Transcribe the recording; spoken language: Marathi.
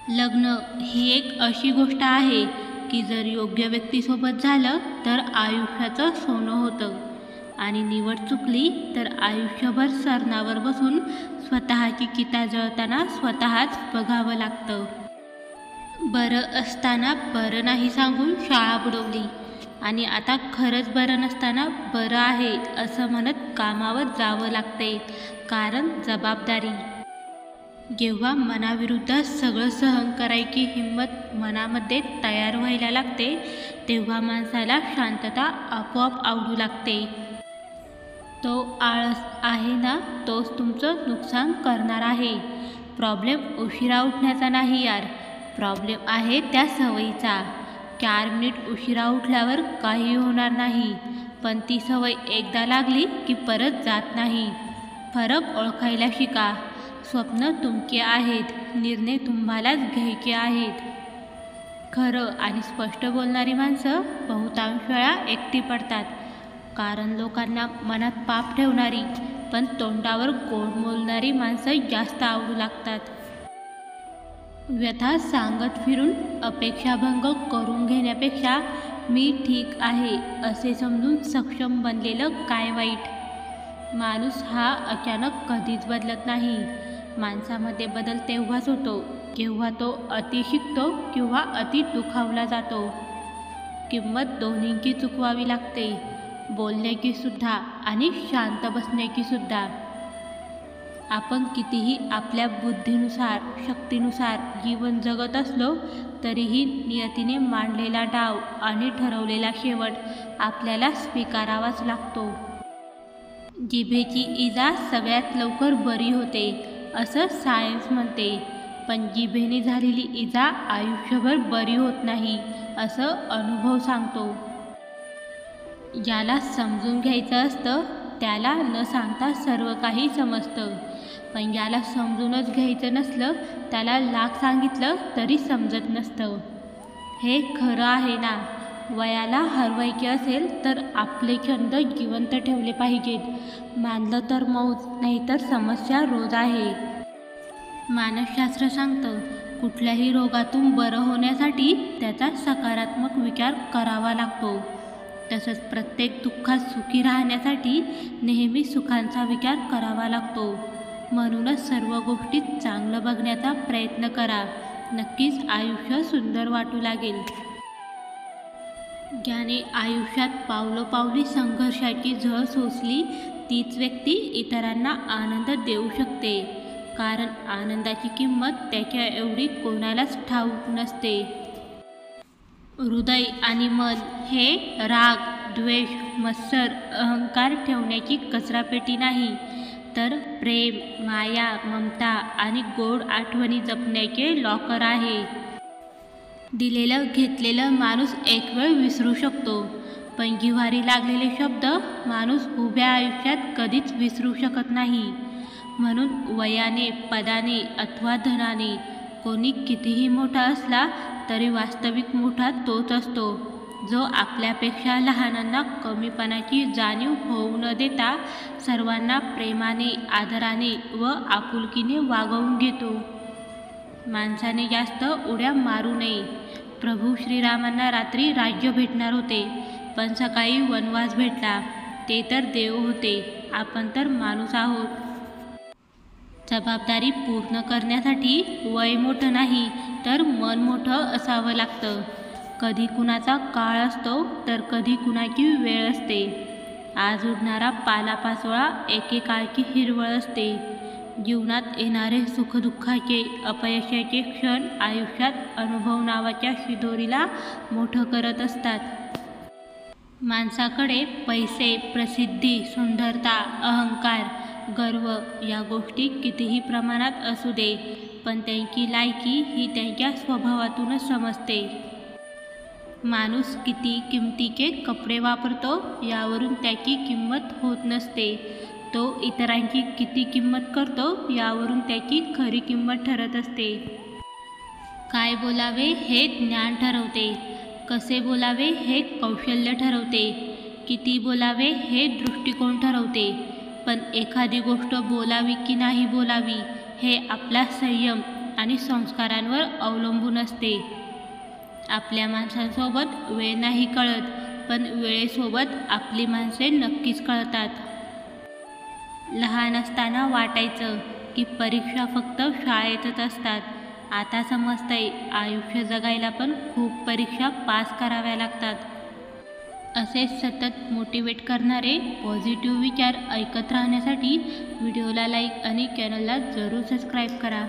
लग्न ही एक अशी गोष्ट आहे की जर योग्य व्यक्तीसोबत झालं तर आयुष्याचं सोनं होतं आणि निवड चुकली तर आयुष्यभर सरणावर बसून स्वतःची चिता जळताना स्वतःच बघावं लागतं. बरं असताना बरं नाही सांगून शाळा बुडवली आणि आता खरंच बरं नसताना बरं आहे असं म्हणत कामावर जावं लागते, कारण जबाबदारी. जेव्हा मनाविरुद्ध सगळं सहन करायची हिंमत मनामध्ये तयार व्हायला लागते तेव्हा माणसाला शांतता आपोआप आवडू लागते. तो आळस आहे ना, तोच तुमचं नुकसान करणार आहे. प्रॉब्लेम उशिरा उठण्याचा नाही यार, प्रॉब्लेम आहे त्या सवयीचा. 4 मिनिट उशिरा उठल्यावर काही होणार नाही, पण ती सवय एकदा लागली की परत जात नाही. फरक ओळखायला शिका. स्वप्न तुमचे आहेत, निर्णय तुम्हालाच घ्यायचे आहेत. खरं आणि स्पष्ट बोलणारी माणसं बहुतांश वेळा एकटी पडतात, कारण लोकांना मनात पाप ठेवणारी पण तोंडावर गोड बोलणारी माणसं जास्त आवडू लागतात. व्यथा सांगत फिरून अपेक्षाभंग करून घेण्यापेक्षा मी ठीक आहे असे समजून सक्षम बनलेलं काय वाईट. माणूस हा अचानक कधीच बदलत नाही. माणसामध्ये बदल तेव्हाच होतो जेव्हा तो अति शिकतो किंवा अति दुखावला जातो. किंमत दोन्हींची चुकवावी लागते, बोलण्याची सुद्धा आणि शांत बसण्याची सुद्धा. आपण कितीही आपल्या बुद्धीनुसार शक्तीनुसार जीवन जगत असलो तरीही नियतीने मांडलेला डाव आणि ठरवलेला शेवट आपल्याला स्वीकारावाच लागतो. जिभेची इजा सगळ्यात लवकर बरी होते असं सायन्स म्हणते, पण जिभेने झालेली इजा आयुष्यभर बरी होत नाही असं अनुभव सांगतो. ज्याला समजून घ्यायचं असतं त्याला न सांगता सर्व काही समजतं, पण ज्याला समजूनच घ्यायचं नसलं त्याला लाख सांगितलं तरी समजत नसतं. हे खरं आहे ना. वयाला हरवायचे असेल तर आपले छंद जिवंत ठेवले पाहिजेत. मानलं तर मौज, नाहीतर समस्या रोज आहे. मानसशास्त्र सांगतं कुठल्याही रोगातून बरं होण्यासाठी त्याचा सकारात्मक विचार करावा लागतो. तसंच प्रत्येक दुःखात सुखी राहण्यासाठी नेहमी सुखांचा विचार करावा लागतो. म्हणूनच सर्व गोष्टीत चांगलं बघण्याचा प्रयत्न करा. नक्कीच आयुष्य सुंदर वाटू लागेल. ज्याने आयुष्यात पावलोपावली संघर्षाची झळ सोसली तीच व्यक्ती इतरांना आनंद देऊ शकते, कारण आनंदाची किंमत त्याच्या एवढी कोणालाच ठाऊक नसते. हृदय आणि मन हे राग, द्वेष, मत्सर, अहंकार ठेवण्याची कचरापेटी नाही, तर प्रेम, माया, ममता आणि गोड आठवणी जपण्याचे लॉकर आहे. दिलेलं घेतलेलं माणूस एक वेळ विसरू शकतो, पण जिव्हारी लागलेले शब्द माणूस उभ्या आयुष्यात कधीच विसरू शकत नाही. म्हणून वयाने, पदाने अथवा धनाने कोणी कितीही मोठा असला तरी वास्तविक मोठा तोच असतो जो आपल्यापेक्षा लहानांना कमीपणाची जाणीव होऊ न देता सर्वांना प्रेमाने, आदराने व आपुलकीने वागवून घेतो. माणसाने जास्त उड्या मारू नये. प्रभू श्रीरामांना रात्री राज्य भेटणार होते, पण सकाळी वनवास भेटला. ते तर देव होते, आपण तर माणूस आहोत. जबाबदारी पूर्ण करण्यासाठी वय मोठं नाही तर मन मोठं असावं लागतं. कधी कुणाचा काळ असतो तर कधी कुणाची वेळ असते. आज उडणारा पालापाचोळा एकेकाळची हिरवळ असते. जीवनात येणारे सुखदुःखाचे, अपयशाचे क्षण आयुष्यात अनुभव नावाच्या शिदोरीला मोठं करत असतात. माणसाकडे पैसे, प्रसिद्धी, सुंदरता, अहंकार, गर्व या गोष्टी कितीही प्रमाणात असू दे, पण त्यांची लायकी ही त्यांच्या स्वभावातूनच समजते. माणूस किती किमतीचे कपडे वापरतो यावरून त्याची किंमत होत नसते. तो इतरांची किती किंमत करतो यावरून त्याची खरी किंमत ठरत असते. काय बोलावे हे ज्ञान ठरवते, कसे बोलावे हे कौशल्य ठरवते, किती बोलावे हे दृष्टिकोन ठरवते, पण एखादी गोष्ट बोलावी की नाही बोलावी हे आपला संयम, आणि संस्कारांवर अवलंबून असते. आपल्या माणसांसोबत वेळ नाही कळत, पण वेळेसोबत आपली माणसे नक्कीच कळतात. लहान असताना वाटायचं की परीक्षा फक्त शाळेतच असतात. आता समजतंय आयुष्य जगायला पण खूप परीक्षा पास कराव्या लागतात. असेच सतत मोटिवेट करणारे पॉझिटिव्ह विचार ऐकत राहण्यासाठी व्हिडिओला लाईक आणि चॅनलला जरूर सबस्क्राईब करा.